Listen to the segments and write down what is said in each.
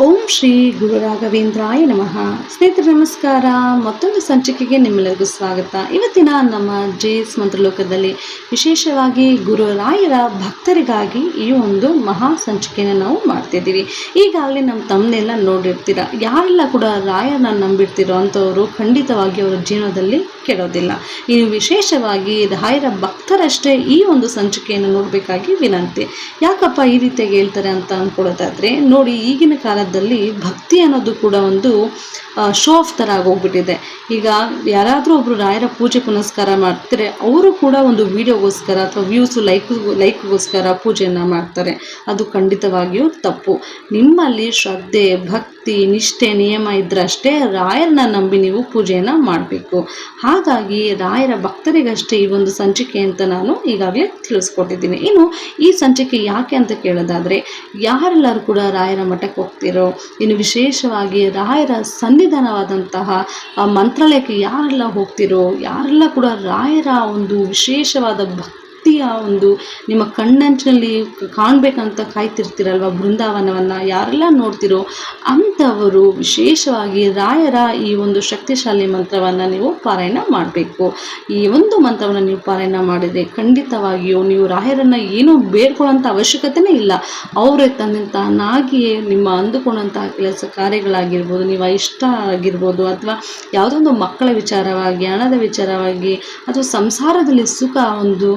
ಓಂ ಶ್ರೀ ಗುರು ರಾಘವೇಂದ್ರಾಯ ನಮಃ. ಸ್ನೇಹಿತರೆ ನಮಸ್ಕಾರ. ಮತ್ತೊಂದು ಸಂಚಿಕೆಗೆ ನಿಮ್ಮೆಲ್ಲರಿಗೂ ಸ್ವಾಗತ. ಇವತ್ತಿನ ನಮ್ಮ ಜೇಸ್ ಮಂತ್ರಲೋಕದಲ್ಲಿ ವಿಶೇಷವಾಗಿ ಗುರುರಾಯರ ಭಕ್ತರಿಗಾಗಿ ಈ ಒಂದು ಮಹಾ ಸಂಚಿಕೆಯನ್ನು ನಾವು ಮಾಡ್ತಿದ್ದೀವಿ. ಈಗಾಗಲೇ ನಮ್ಮ ತಮ್ಮನೆಲ್ಲ ನೋಡಿರ್ತೀರ. ಯಾರೆಲ್ಲ ಕೂಡ ರಾಯರನ್ನ ನಂಬಿರ್ತಿರೋ ಅಂಥವರು ಖಂಡಿತವಾಗಿ ಅವರ ಜೀವನದಲ್ಲಿ ಕೆಡೋದಿಲ್ಲ. ಇನ್ನು ವಿಶೇಷವಾಗಿ ರಾಯರ ಭಕ್ತರಷ್ಟೇ ಈ ಒಂದು ಸಂಚಿಕೆಯನ್ನು ನೋಡಬೇಕಾಗಿ ವಿನಂತಿ. ಯಾಕಪ್ಪ ಈ ರೀತಿಯಾಗಿ ಹೇಳ್ತಾರೆ ಅಂತ ಅಂದ್ಕೊಳ್ಳೋದಾದರೆ ನೋಡಿ, ಈಗಿನ ಕಾಲದಲ್ಲಿ ಭಕ್ತಿ ಅನ್ನೋದು ಕೂಡ ಒಂದು ಶೋ ಆಫ್ ಥರ ಆಗೋಗ್ಬಿಟ್ಟಿದೆ. ಈಗ ಯಾರಾದರೂ ಒಬ್ಬರು ರಾಯರ ಪೂಜೆ ಪುನಸ್ಕಾರ ಮಾಡ್ತಾರೆ, ಅವರು ಕೂಡ ಒಂದು ವಿಡಿಯೋಗೋಸ್ಕರ ಅಥವಾ ವ್ಯೂಸು ಲೈಕ್ಗೋಸ್ಕರ ಪೂಜೆಯನ್ನು ಮಾಡ್ತಾರೆ. ಅದು ಖಂಡಿತವಾಗಿಯೂ ತಪ್ಪು. ನಿಮ್ಮಲ್ಲಿ ಶ್ರದ್ಧೆ, ಭಕ್ತಿ, ನಿಷ್ಠೆ, ನಿಯಮ ಇದ್ರಷ್ಟೇ ರಾಯರನ್ನ ನಂಬಿ ನೀವು ಪೂಜೆಯನ್ನು ಮಾಡಬೇಕು. ಹಾಗಾಗಿ ರಾಯರ ಭಕ್ತರಿಗಷ್ಟೇ ಈ ಒಂದು ಸಂಚಿಕೆ ಅಂತ ನಾನು ಈಗಾಗಲೇ ತಿಳಿಸ್ಕೊಟ್ಟಿದ್ದೀನಿ. ಇನ್ನು ಈ ಸಂಚಿಕೆ ಯಾಕೆ ಅಂತ ಕೇಳೋದಾದರೆ, ಯಾರೆಲ್ಲರೂ ಕೂಡ ರಾಯರ ಮಠಕ್ಕೆ ಹೋಗ್ತಿರೋ, ಇನ್ನು ವಿಶೇಷವಾಗಿ ರಾಯರ ಸನ್ನಿಧಾನವಾದಂತಹ ಮಂತ್ರಾಲಯಕ್ಕೆ ಯಾರೆಲ್ಲ ಹೋಗ್ತಿರೋ, ಯಾರೆಲ್ಲ ಕೂಡ ರಾಯರ ಒಂದು ವಿಶೇಷವಾದ ಭಕ್ತಿಯ ಒಂದು ನಿಮ್ಮ ಕಣ್ಣಂಚಿನಲ್ಲಿ ಕಾಣಬೇಕಂತ ಕಾಯ್ತಿರ್ತೀರಲ್ವ ಬೃಂದಾವನವನ್ನು, ಯಾರೆಲ್ಲ ನೋಡ್ತಿರೋ ಅಂಥವರು ವಿಶೇಷವಾಗಿ ರಾಯರ ಈ ಒಂದು ಶಕ್ತಿಶಾಲಿ ಮಂತ್ರವನ್ನು ನೀವು ಪಾರಾಯಣ ಮಾಡಬೇಕು. ಈ ಒಂದು ಮಂತ್ರವನ್ನು ನೀವು ಪಾರಾಯಣ ಮಾಡಿದರೆ ಖಂಡಿತವಾಗಿಯೂ ನೀವು ರಾಯರನ್ನು ಏನೂ ಬೇಡ್ಕೊಳ್ಳೋಂಥ ಅವಶ್ಯಕತೆಯೇ ಇಲ್ಲ. ಅವರೇ ತಾನಾಗಿಯೇ ನಿಮ್ಮ ಅಂದುಕೊಂಡಂತಹ ಕೆಲಸ ಕಾರ್ಯಗಳಾಗಿರ್ಬೋದು, ನೀವು ಇಷ್ಟ ಆಗಿರ್ಬೋದು, ಅಥವಾ ಯಾವುದೋ ಒಂದು ಮಕ್ಕಳ ವಿಚಾರವಾಗಿ, ಹಣದ ವಿಚಾರವಾಗಿ, ಅಥವಾ ಸಂಸಾರದಲ್ಲಿ ಸುಖ ಒಂದು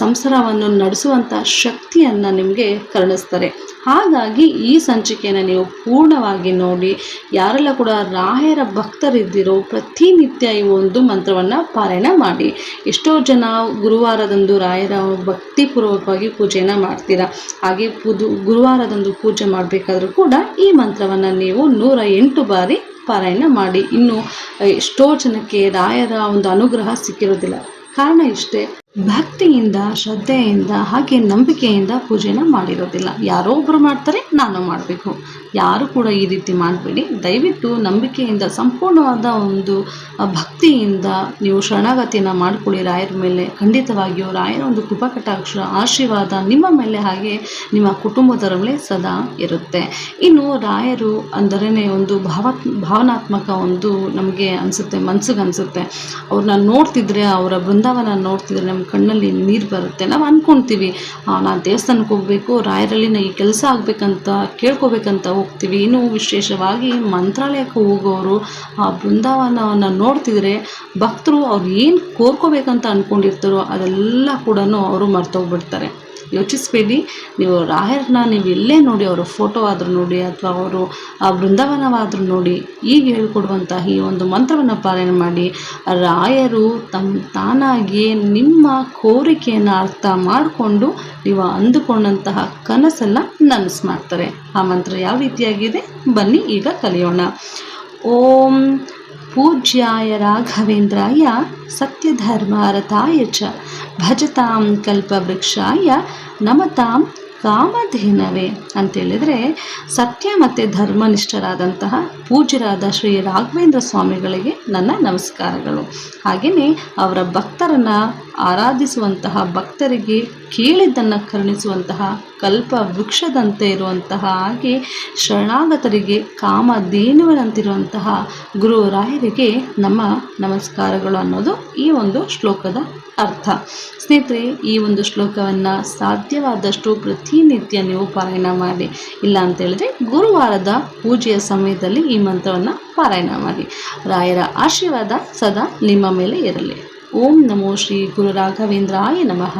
ಸಂಸಾರವನ್ನು ನಡೆಸುವಂಥ ಶಕ್ತಿಯನ್ನು ನಿಮಗೆ ಕರುಣಿಸ್ತಾರೆ. ಹಾಗಾಗಿ ಈ ಸಂಚಿಕೆಯನ್ನು ನೀವು ಪೂರ್ಣವಾಗಿ ನೋಡಿ, ಯಾರೆಲ್ಲ ಕೂಡ ರಾಯರ ಭಕ್ತರಿದ್ದಿರೋ ಪ್ರತಿನಿತ್ಯ ಈ ಒಂದು ಮಂತ್ರವನ್ನು ಪಾರಾಯಣ ಮಾಡಿ. ಎಷ್ಟೋ ಜನ ಗುರುವಾರದಂದು ರಾಯರ ಭಕ್ತಿಪೂರ್ವಕವಾಗಿ ಪೂಜೆಯನ್ನು ಮಾಡ್ತೀರಾ. ಹಾಗೆ ಗುರುವಾರದಂದು ಪೂಜೆ ಮಾಡಬೇಕಾದ್ರೂ ಕೂಡ ಈ ಮಂತ್ರವನ್ನು ನೀವು 108 ಬಾರಿ ಪಾರಾಯಣ ಮಾಡಿ. ಇನ್ನು ಎಷ್ಟೋ ಜನಕ್ಕೆ ರಾಯರ ಒಂದು ಅನುಗ್ರಹ ಸಿಕ್ಕಿರೋದಿಲ್ಲ. ಕಾರಣ ಇಷ್ಟೇ, ಭಕ್ತಿಯಿಂದ, ಶ್ರದ್ಧೆಯಿಂದ, ಹಾಗೆ ನಂಬಿಕೆಯಿಂದ ಪೂಜೆನ ಮಾಡಿರೋದಿಲ್ಲ. ಯಾರೋ ಒಬ್ಬರು ಮಾಡ್ತಾರೆ, ನಾನು ಮಾಡಬೇಕು. ಯಾರು ಕೂಡ ಈ ರೀತಿ ಮಾಡಬೇಡಿ. ದಯವಿಟ್ಟು ನಂಬಿಕೆಯಿಂದ, ಸಂಪೂರ್ಣವಾದ ಒಂದು ಭಕ್ತಿಯಿಂದ ನೀವು ಶರಣಾಗತಿಯನ್ನು ಮಾಡಿಕೊಳ್ಳಿ ರಾಯರ ಮೇಲೆ. ಖಂಡಿತವಾಗಿಯೂ ರಾಯರ ಒಂದು ಕೃಪಾಕಟಾಕ್ಷ ಆಶೀರ್ವಾದ ನಿಮ್ಮ ಮೇಲೆ ಹಾಗೆ ನಿಮ್ಮ ಕುಟುಂಬದವರ ಮೇಲೆ ಸದಾ ಇರುತ್ತೆ. ಇನ್ನು ರಾಯರು ಅಂದರೇ ಒಂದು ಭಾವನಾತ್ಮಕ ಒಂದು ನಮಗೆ ಅನಿಸುತ್ತೆ, ಮನಸ್ಸಿಗೆ ಅನಿಸುತ್ತೆ. ಅವ್ರನ್ನ ನೋಡ್ತಿದ್ರೆ, ಅವರ ಬೃಂದಾವನ ನೋಡ್ತಿದ್ರೆ ನಮ್ಮ ಕಣ್ಣಲ್ಲಿ ನೀರು ಬರುತ್ತೆ. ನಾವು ಅಂದ್ಕೊಳ್ತೀವಿ, ನಾನು ದೇವಸ್ಥಾನಕ್ಕೆ ಹೋಗಬೇಕು, ರಾಯರಲ್ಲಿ ಈ ಕೆಲಸ ಆಗಬೇಕಂತ ಕೇಳ್ಕೋಬೇಕಂತ ಹೋಗ್ತೀವಿ. ಇನ್ನು ವಿಶೇಷವಾಗಿ ಮಂತ್ರಾಲಯಕ್ಕೆ ಹೋಗೋರು ಆ ಬೃಂದಾವನವನ್ನು ನೋಡ್ತಿದ್ರೆ ಭಕ್ತರು ಅವ್ರು ಏನು ಕೋರ್ಕೋಬೇಕಂತ ಅಂದ್ಕೊಂಡಿರ್ತಾರೋ ಅದೆಲ್ಲ ಕೂಡ ಅವರು ಮರ್ತೋಗ್ಬಿಡ್ತಾರೆ. ಯೋಚಿಸ್ಬೇಡಿ. ನೀವು ರಾಯರನ್ನ ನೀವು ಎಲ್ಲೇ ನೋಡಿ, ಅವರ ಫೋಟೋ ಆದರೂ ನೋಡಿ, ಅಥವಾ ಅವರು ಆ ಬೃಂದಾವನವಾದರೂ ನೋಡಿ, ಈಗ ಹೇಳ್ಕೊಡುವಂತಹ ಈ ಒಂದು ಮಂತ್ರವನ್ನು ಪಾರಾಯಣ ಮಾಡಿ. ರಾಯರು ತಾನಾಗಿಯೇ ನಿಮ್ಮ ಕೋರಿಕೆಯನ್ನು ಅರ್ಥ ಮಾಡಿಕೊಂಡು ನೀವು ಅಂದುಕೊಂಡಂತಹ ಕನಸೆಲ್ಲ ನನಸು ಮಾಡ್ತಾರೆ. ಆ ಮಂತ್ರ ಯಾವ ರೀತಿಯಾಗಿದೆ ಬನ್ನಿ ಈಗ ಕಲಿಯೋಣ. ಓಂ ಪೂಜ್ಯಾಯ ರಾಘವೇಂದ್ರಾಯ ಸತ್ಯಧರ್ಮರತಾಯ ಚ ಭಜತಾಂ ಕಲ್ಪವೃಕ್ಷಾಯ ನಮತಾಂ ಕಾಮಧೇನವೇ ಅಂತೇಳಿದರೆ, ಸತ್ಯ ಮತ್ತು ಧರ್ಮನಿಷ್ಠರಾದಂತಹ ಪೂಜ್ಯರಾದ ಶ್ರೀ ರಾಘವೇಂದ್ರ ಸ್ವಾಮಿಗಳಿಗೆ ನನ್ನ ನಮಸ್ಕಾರಗಳು. ಹಾಗೆಯೇ ಅವರ ಭಕ್ತರನ್ನು ಆರಾಧಿಸುವಂತಹ, ಭಕ್ತರಿಗೆ ಕೇಳಿದ್ದನ್ನು ಕರುಣಿಸುವಂತಹ ಕಲ್ಪ ವೃಕ್ಷದಂತೆ ಇರುವಂತಹ, ಹಾಗೆ ಶರಣಾಗತರಿಗೆ ಕಾಮಧೇನುವಿನಂತಿರುವಂತಹ ಗುರು ರಾಯರಿಗೆ ನಮ್ಮ ನಮಸ್ಕಾರಗಳು ಅನ್ನೋದು ಈ ಒಂದು ಶ್ಲೋಕದ ಅರ್ಥ. ಸ್ನೇಹಿತರೆ, ಈ ಒಂದು ಶ್ಲೋಕವನ್ನು ಸಾಧ್ಯವಾದಷ್ಟು ಪ್ರತಿನಿತ್ಯ ನೀವು ಪಾರಾಯಣ ಮಾಡಿ. ಇಲ್ಲ ಅಂತೇಳಿದ್ರೆ ಗುರುವಾರದ ಪೂಜೆಯ ಸಮಯದಲ್ಲಿ ಈ ಮಂತ್ರವನ್ನು ಪಾರಾಯಣ ಮಾಡಿ. ರಾಯರ ಆಶೀರ್ವಾದ ಸದಾ ನಿಮ್ಮ ಮೇಲೆ ಇರಲಿ. ಓಂ ನಮೋ ಶ್ರೀ ಗುರು ರಾಘವೇಂದ್ರಾಯ ನಮಃ.